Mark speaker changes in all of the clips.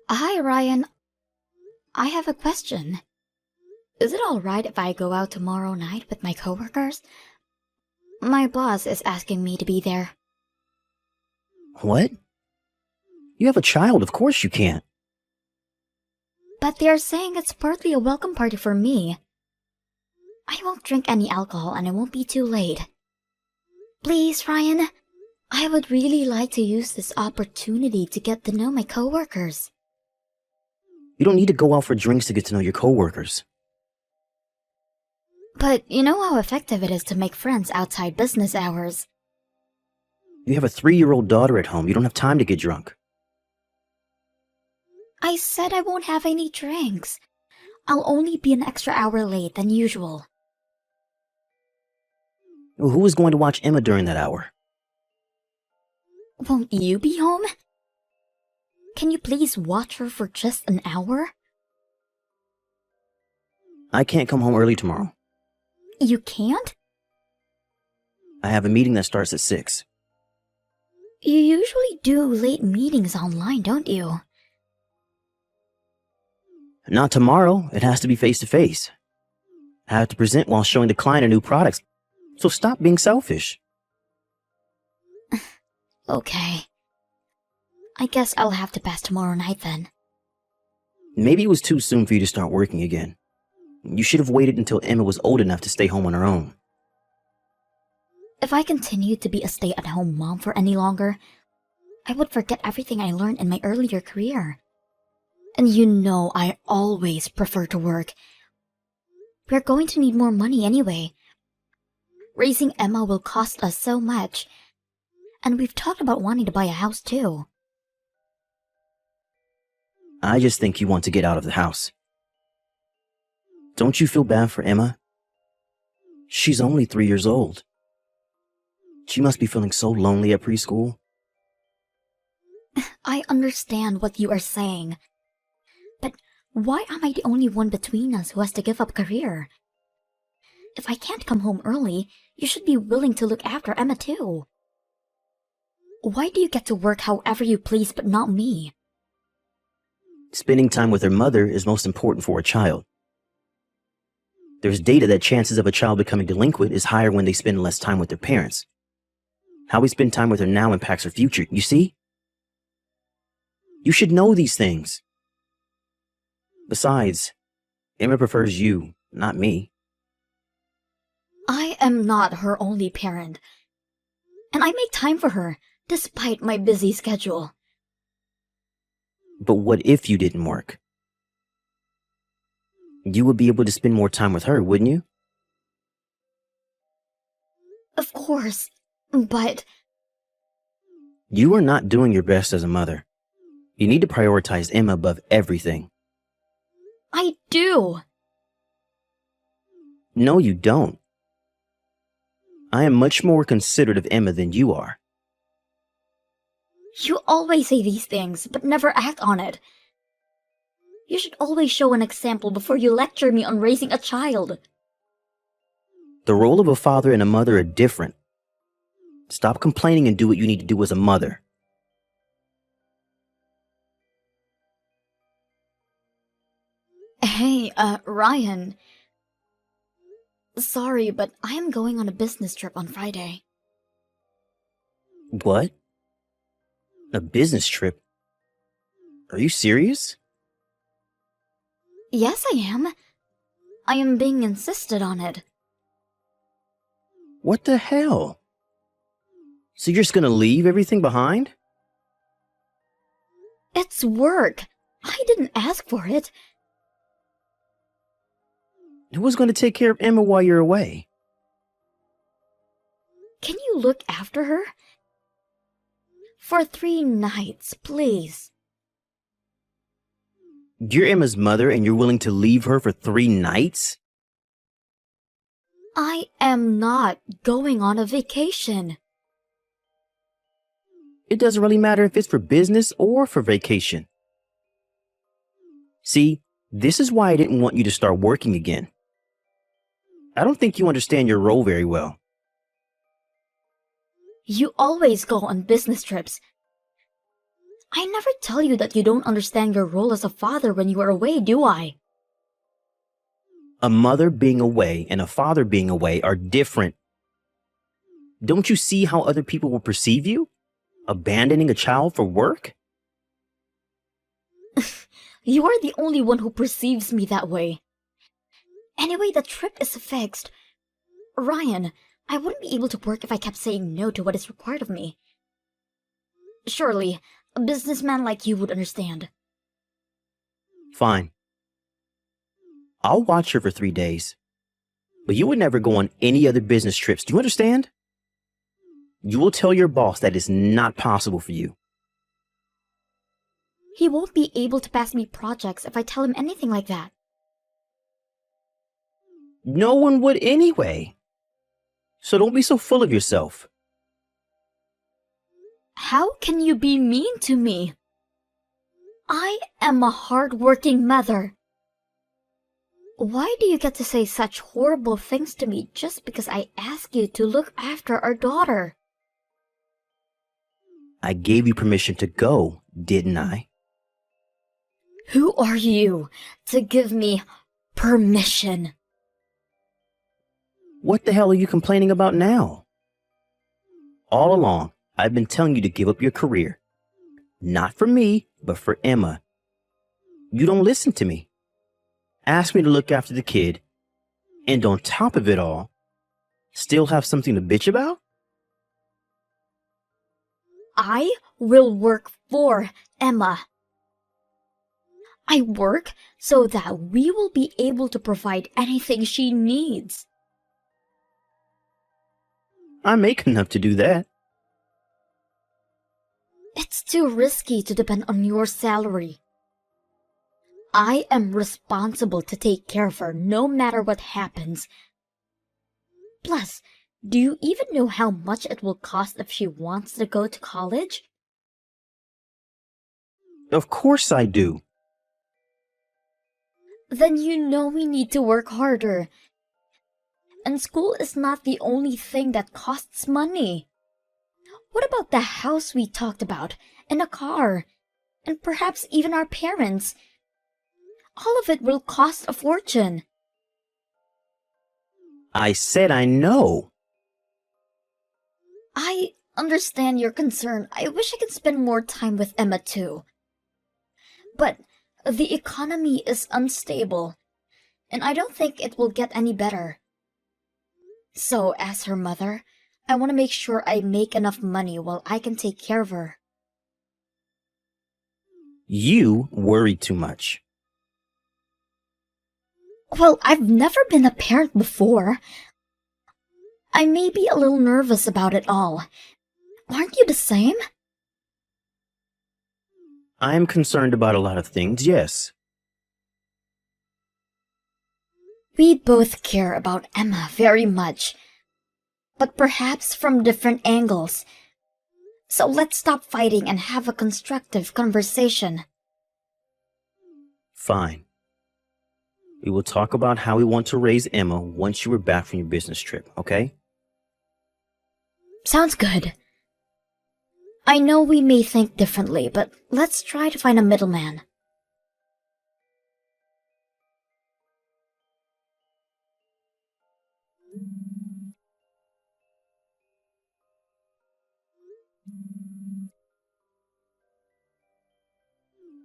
Speaker 1: Hi, Ryan. I have a question. Is it alright if I go out tomorrow night with my coworkers? My boss is asking me to be there.
Speaker 2: What? You have a child, of course you can't.
Speaker 1: But they're saying it's partly a welcome party for me. I won't drink any alcohol and it won't be too late. Please, Ryan. I would really like to use this opportunity to get to know my coworkers.
Speaker 2: You don't need to go out for drinks to get to know your coworkers.
Speaker 1: But you know how effective it is to make friends outside business hours.
Speaker 2: You have a 3-year-old daughter at home. You don't have time to get drunk.
Speaker 1: I said I won't have any drinks. I'll only be an extra hour late than usual.
Speaker 2: Well, who is going to watch Emma during that hour?
Speaker 1: Won't you be home? Can you please watch her for just an hour?
Speaker 2: I can't come home early tomorrow.
Speaker 1: You can't?
Speaker 2: I have a meeting that starts at 6.
Speaker 1: You usually do late meetings online, don't you?
Speaker 2: Not tomorrow. It has to be face-to-face. I have to present while showing the client a new product. So stop being selfish.
Speaker 1: Okay. I guess I'll have to pass tomorrow night then.
Speaker 2: Maybe it was too soon for you to start working again. You should have waited until Emma was old enough to stay home on her own.
Speaker 1: If I continued to be a stay-at-home mom for any longer, I would forget everything I learned in my earlier career. And you know I always prefer to work. We're going to need more money anyway. Raising Emma will cost us so much. And we've talked about wanting to buy a house too.
Speaker 2: I just think you want to get out of the house. Don't you feel bad for Emma? She's only 3 years old. She must be feeling so lonely at preschool.
Speaker 1: I understand what you are saying. But why am I the only one between us who has to give up career? If I can't come home early, you should be willing to look after Emma too. Why do you get to work however you please but not me?
Speaker 2: Spending time with her mother is most important for a child. There's data that chances of a child becoming delinquent is higher when they spend less time with their parents. How we spend time with her now impacts her future, you see? You should know these things. Besides, Emma prefers you, not me.
Speaker 1: I am not her only parent. And I make time for her, despite my busy schedule.
Speaker 2: But what if you didn't work? You would be able to spend more time with her, wouldn't you?
Speaker 1: Of course, but...
Speaker 2: You are not doing your best as a mother. You need to prioritize Emma above everything.
Speaker 1: I do!
Speaker 2: No, you don't. I am much more considerate of Emma than you are.
Speaker 1: You always say these things, but never act on it. You should always show an example before you lecture me on raising a child.
Speaker 2: The role of a father and a mother are different. Stop complaining and do what you need to do as a mother.
Speaker 1: Hey, Ryan. Sorry, but I am going on a business trip on Friday.
Speaker 2: What? A business trip? Are you serious?
Speaker 1: Yes, I am. I am being insisted on it.
Speaker 2: What the hell? So you're just gonna leave everything behind?
Speaker 1: It's work. I didn't ask for it.
Speaker 2: Who's gonna take care of Emma while you're away?
Speaker 1: Can you look after her? For 3 nights, please.
Speaker 2: You're Emma's mother and you're willing to leave her for 3 nights?
Speaker 1: I am not going on a vacation.
Speaker 2: It doesn't really matter if it's for business or for vacation. See, this is why I didn't want you to start working again. I don't think you understand your role very well.
Speaker 1: You always go on business trips. I never tell you that you don't understand your role as a father when you are away, do I?
Speaker 2: A mother being away and a father being away are different. Don't you see how other people will perceive you? Abandoning a child for work?
Speaker 1: You are the only one who perceives me that way. Anyway, the trip is fixed. Ryan, I wouldn't be able to work if I kept saying no to what is required of me. Surely, a businessman like you would understand.
Speaker 2: Fine. I'll watch her for 3 days. But you would never go on any other business trips. Do you understand? You will tell your boss that it's not possible for you.
Speaker 1: He won't be able to pass me projects if I tell him anything like that.
Speaker 2: No one would anyway. So don't be so full of yourself.
Speaker 1: How can you be mean to me? I am a hard-working mother. Why do you get to say such horrible things to me just because I ask you to look after our daughter?
Speaker 2: I gave you permission to go, didn't I?
Speaker 1: Who are you to give me permission?
Speaker 2: What the hell are you complaining about now? All along, I've been telling you to give up your career. Not for me, but for Emma. You don't listen to me. Ask me to look after the kid, and on top of it all, still have something to bitch about?
Speaker 1: I will work for Emma. I work so that we will be able to provide anything she needs.
Speaker 2: I make enough to do that.
Speaker 1: It's too risky to depend on your salary. I am responsible to take care of her no matter what happens. Plus, do you even know how much it will cost if she wants to go to college?
Speaker 2: Of course I do.
Speaker 1: Then you know we need to work harder. And school is not the only thing that costs money. What about the house we talked about, and a car, and perhaps even our parents? All of it will cost a fortune.
Speaker 2: I said I know.
Speaker 1: I understand your concern. I wish I could spend more time with Emma too. But the economy is unstable, and I don't think it will get any better. So, as her mother, I want to make sure I make enough money while I can take care of her.
Speaker 2: You worry too much.
Speaker 1: Well, I've never been a parent before. I may be a little nervous about it all. Aren't you the same?
Speaker 2: I am concerned about a lot of things, yes.
Speaker 1: We both care about Emma very much, but perhaps from different angles. So let's stop fighting and have a constructive conversation.
Speaker 2: Fine. We will talk about how we want to raise Emma once you are back from your business trip, okay?
Speaker 1: Sounds good. I know we may think differently, but let's try to find a middleman.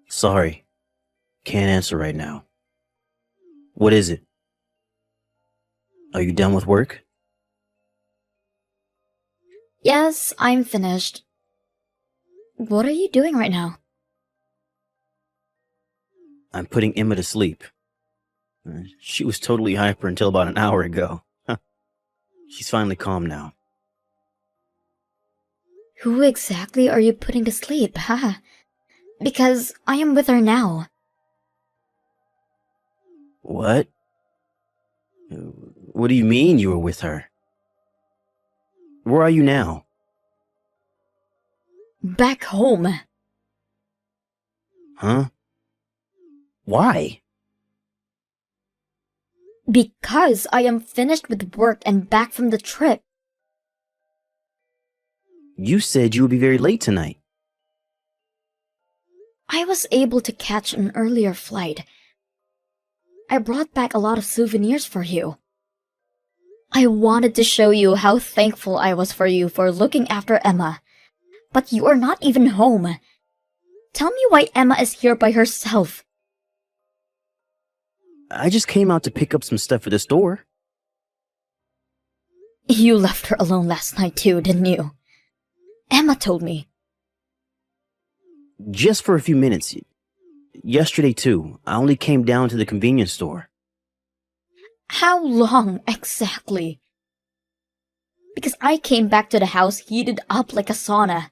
Speaker 2: Sorry. Can't answer right now. What is it? Are you done with work?
Speaker 1: Yes, I'm finished. What are you doing right now?
Speaker 2: I'm putting Emma to sleep. She was totally hyper until about an hour ago. She's finally calm now.
Speaker 1: Who exactly are you putting to sleep, huh? Because I am with her now.
Speaker 2: What? What do you mean you were with her? Where are you now?
Speaker 1: Back home.
Speaker 2: Huh? Why?
Speaker 1: Because I am finished with work and back from the trip.
Speaker 2: You said you would be very late tonight.
Speaker 1: I was able to catch an earlier flight. I brought back a lot of souvenirs for you. I wanted to show you how thankful I was for you for looking after Emma. But you are not even home. Tell me why Emma is here by herself.
Speaker 2: I just came out to pick up some stuff for the store.
Speaker 1: You left her alone last night too, didn't you? Emma told me.
Speaker 2: Just for a few minutes. Yesterday, too. I only came down to the convenience store.
Speaker 1: How long exactly? Because I came back to the house heated up like a sauna.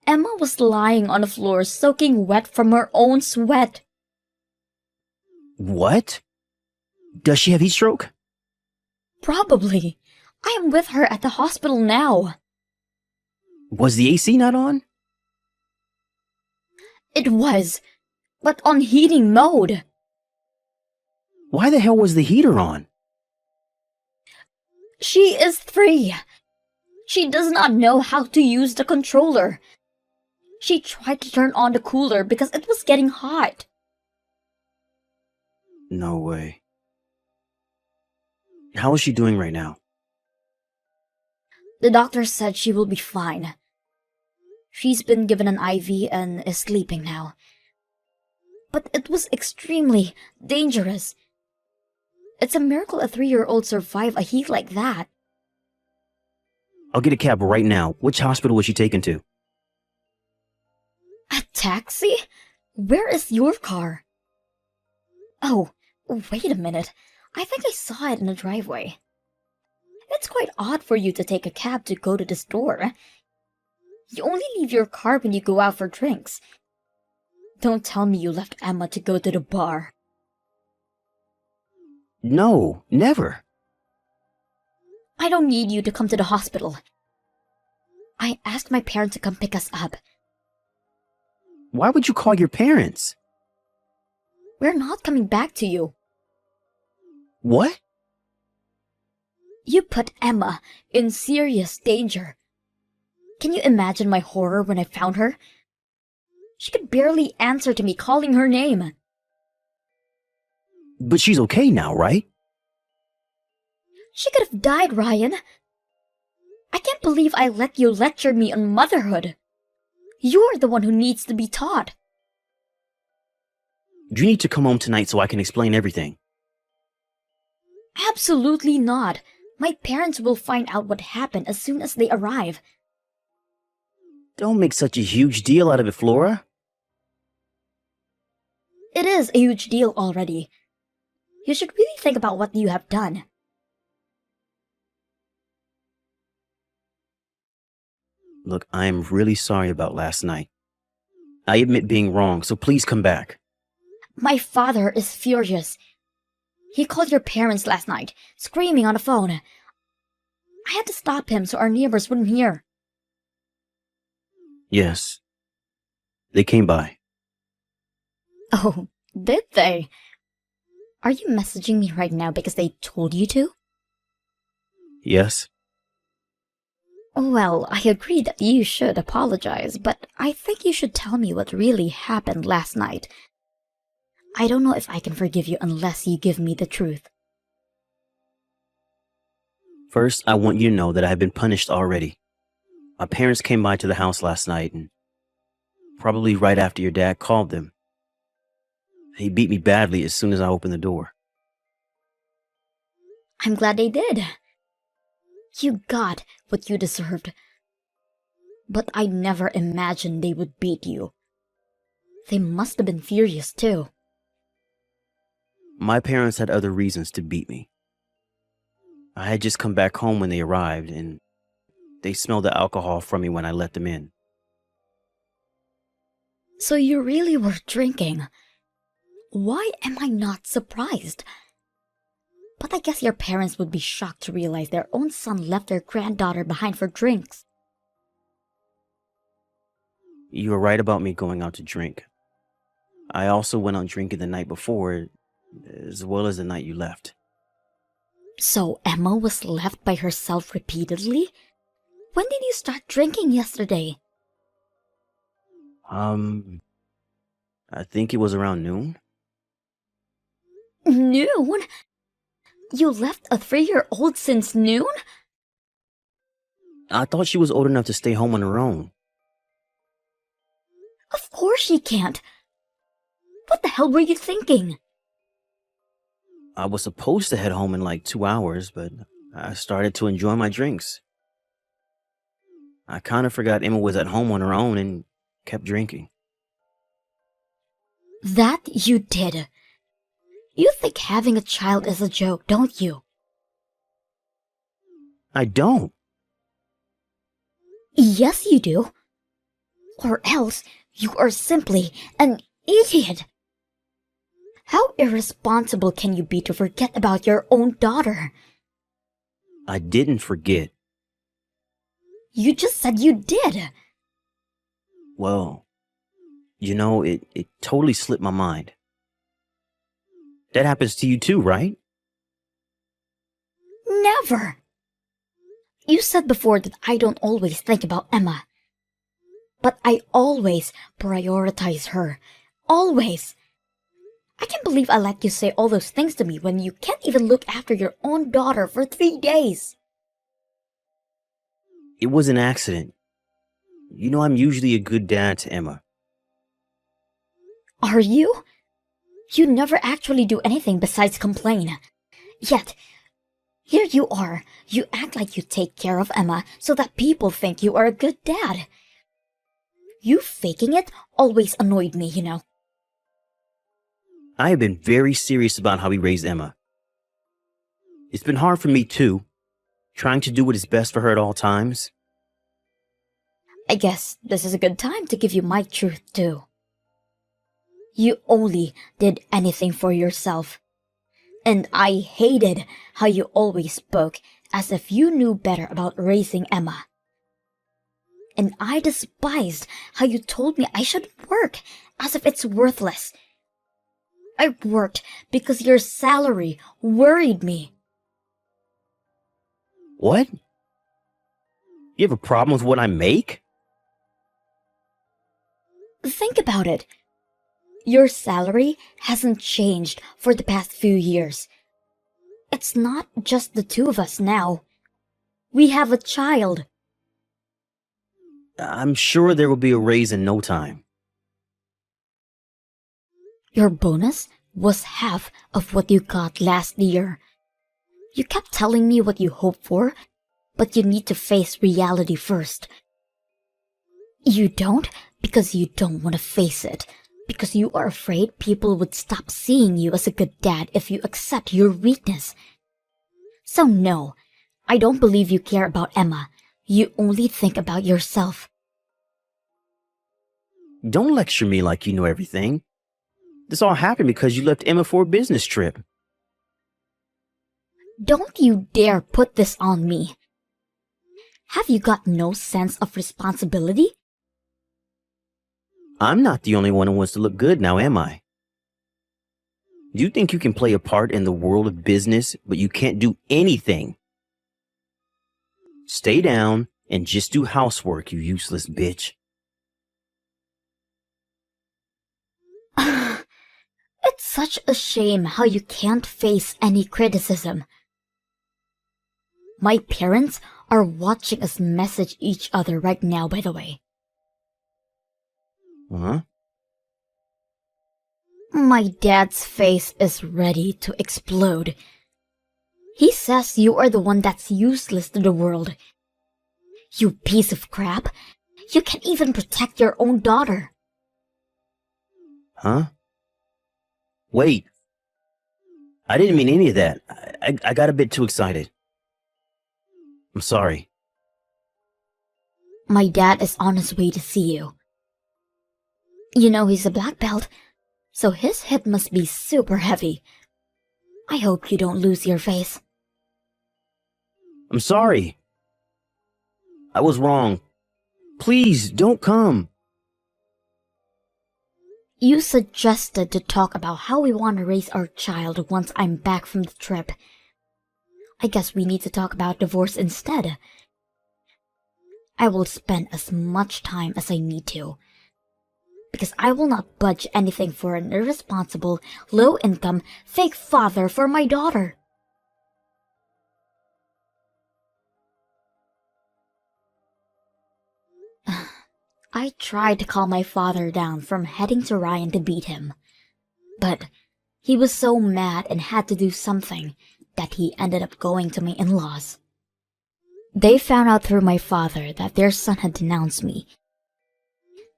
Speaker 1: Emma was lying on the floor soaking wet from her own sweat.
Speaker 2: What? Does she have heat stroke?
Speaker 1: Probably. I am with her at the hospital now.
Speaker 2: Was the AC not on?
Speaker 1: It was, but on heating mode.
Speaker 2: Why the hell was the heater on?
Speaker 1: She is 3. She does not know how to use the controller. She tried to turn on the cooler because it was getting hot.
Speaker 2: No way. How is she doing right now?
Speaker 1: The doctor said she will be fine. She's been given an IV and is sleeping now. But it was extremely dangerous. It's a miracle a 3-year-old survived a heat like that.
Speaker 2: I'll get a cab right now. Which hospital was she taken to?
Speaker 1: A taxi? Where is your car? Oh, wait a minute. I think I saw it in the driveway. It's quite odd for you to take a cab to go to the store. You only leave your car when you go out for drinks. Don't tell me you left Emma to go to the bar.
Speaker 2: No, never.
Speaker 1: I don't need you to come to the hospital. I asked my parents to come pick us up.
Speaker 2: Why would you call your parents?
Speaker 1: We're not coming back to you.
Speaker 2: What?
Speaker 1: You put Emma in serious danger. Can you imagine my horror when I found her? She could barely answer to me calling her name.
Speaker 2: But she's okay now, right?
Speaker 1: She could have died, Ryan. I can't believe I let you lecture me on motherhood. You're the one who needs to be taught.
Speaker 2: You need to come home tonight so I can explain everything.
Speaker 1: Absolutely not. My parents will find out what happened as soon as they arrive.
Speaker 2: Don't make such a huge deal out of it, Flora.
Speaker 1: It is a huge deal already. You should really think about what you have done.
Speaker 2: Look, I am really sorry about last night. I admit being wrong, so please come back.
Speaker 1: My father is furious. He called your parents last night, screaming on the phone. I had to stop him so our neighbors wouldn't hear.
Speaker 2: Yes. They came by.
Speaker 1: Oh, did they? Are you messaging me right now because they told you to?
Speaker 2: Yes.
Speaker 1: Well, I agree that you should apologize, but I think you should tell me what really happened last night. I don't know if I can forgive you unless you give me the truth.
Speaker 2: First, I want you to know that I have been punished already. My parents came by to the house last night, and probably right after your dad called them. He beat me badly as soon as I opened the door.
Speaker 1: I'm glad they did. You got what you deserved. But I never imagined they would beat you. They must have been furious too.
Speaker 2: My parents had other reasons to beat me. I had just come back home when they arrived, and they smelled the alcohol from me when I let them in.
Speaker 1: So you really were drinking. Why am I not surprised? But I guess your parents would be shocked to realize their own son left their granddaughter behind for drinks.
Speaker 2: You were right about me going out to drink. I also went out drinking the night before, as well as the night you left.
Speaker 1: So Emma was left by herself repeatedly? When did you start drinking yesterday?
Speaker 2: I think it was around noon.
Speaker 1: Noon? You left a 3-year-old since noon?
Speaker 2: I thought she was old enough to stay home on her own.
Speaker 1: Of course she can't. What the hell were you thinking?
Speaker 2: I was supposed to head home in like 2 hours, but I started to enjoy my drinks. I kind of forgot Emma was at home on her own and kept drinking.
Speaker 1: That you did. You think having a child is a joke, don't you?
Speaker 2: I don't.
Speaker 1: Yes, you do. Or else you are simply an idiot. How irresponsible can you be to forget about your own daughter?
Speaker 2: I didn't forget.
Speaker 1: You just said you did.
Speaker 2: Well, it totally slipped my mind. That happens to you too, right?
Speaker 1: Never. You said before that I don't always think about Emma. But I always prioritize her. Always. I can't believe I let you say all those things to me when you can't even look after your own daughter for 3 days.
Speaker 2: It was an accident. You know I'm usually a good dad to Emma.
Speaker 1: Are you? You never actually do anything besides complain. Yet, here you are. You act like you take care of Emma so that people think you are a good dad. You faking it always annoyed me, you know.
Speaker 2: I have been very serious about how we raised Emma. It's been hard for me too, trying to do what is best for her at all times.
Speaker 1: I guess this is a good time to give you my truth too. You only did anything for yourself. And I hated how you always spoke as if you knew better about raising Emma. And I despised how you told me I should work as if it's worthless. I worked because your salary worried me.
Speaker 2: What? You have a problem with what I make?
Speaker 1: Think about it. Your salary hasn't changed for the past few years. It's not just the two of us now. We have a child.
Speaker 2: I'm sure there will be a raise in no time.
Speaker 1: Your bonus was half of what you got last year. You kept telling me what you hope for, but you need to face reality first. You don't because you don't want to face it, because you are afraid people would stop seeing you as a good dad if you accept your weakness. So no, I don't believe you care about Emma. You only think about yourself.
Speaker 2: Don't lecture me like you know everything. This all happened because you left Emma for a business trip.
Speaker 1: Don't you dare put this on me. Have you got no sense of responsibility?
Speaker 2: I'm not the only one who wants to look good now, am I? Do you think you can play a part in the world of business, but you can't do anything? Stay down and just do housework, you useless bitch.
Speaker 1: It's such a shame how you can't face any criticism. My parents are watching us message each other right now, by the way.
Speaker 2: Huh?
Speaker 1: My dad's face is ready to explode. He says you are the one that's useless to the world. You piece of crap. You can't even protect your own daughter.
Speaker 2: Huh? Wait. I didn't mean any of that. I got a bit too excited. I'm sorry.
Speaker 1: My dad is on his way to see you. You know he's a black belt, so his hit must be super heavy. I hope you don't lose your face.
Speaker 2: I'm sorry. I was wrong. Please, don't come.
Speaker 1: You suggested to talk about how we want to raise our child once I'm back from the trip. I guess we need to talk about divorce instead. I will spend as much time as I need to. because I will not budge anything for an irresponsible, low-income, fake father for my daughter. I tried to calm my father down from heading to Ryan to beat him, but he was so mad and had to do something that he ended up going to my in-laws. They found out through my father that their son had denounced me,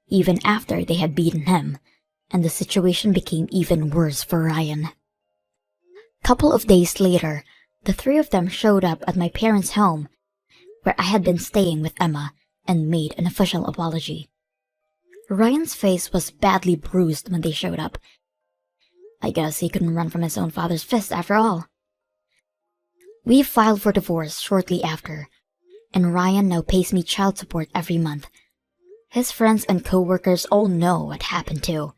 Speaker 1: even after they had beaten him, and the situation became even worse for Ryan. Couple of days later, the three of them showed up at my parents' home, where I had been staying with Emma, and made an official apology. Ryan's face was badly bruised when they showed up. I guess he couldn't run from his own father's fist after all. We filed for divorce shortly after, and Ryan now pays me child support every month. His friends and co-workers all know what happened too.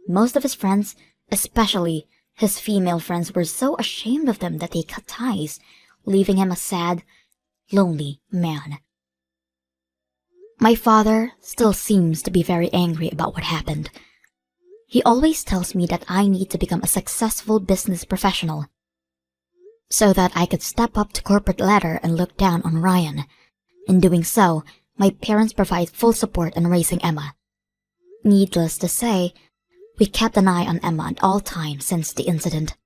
Speaker 1: Most of his friends, especially his female friends, were so ashamed of them that they cut ties, leaving him a sad, lonely man. My father still seems to be very angry about what happened. He always tells me that I need to become a successful business professional, so that I could step up to corporate ladder and look down on Ryan. In doing so, my parents provide full support in raising Emma. Needless to say, we kept an eye on Emma at all times since the incident.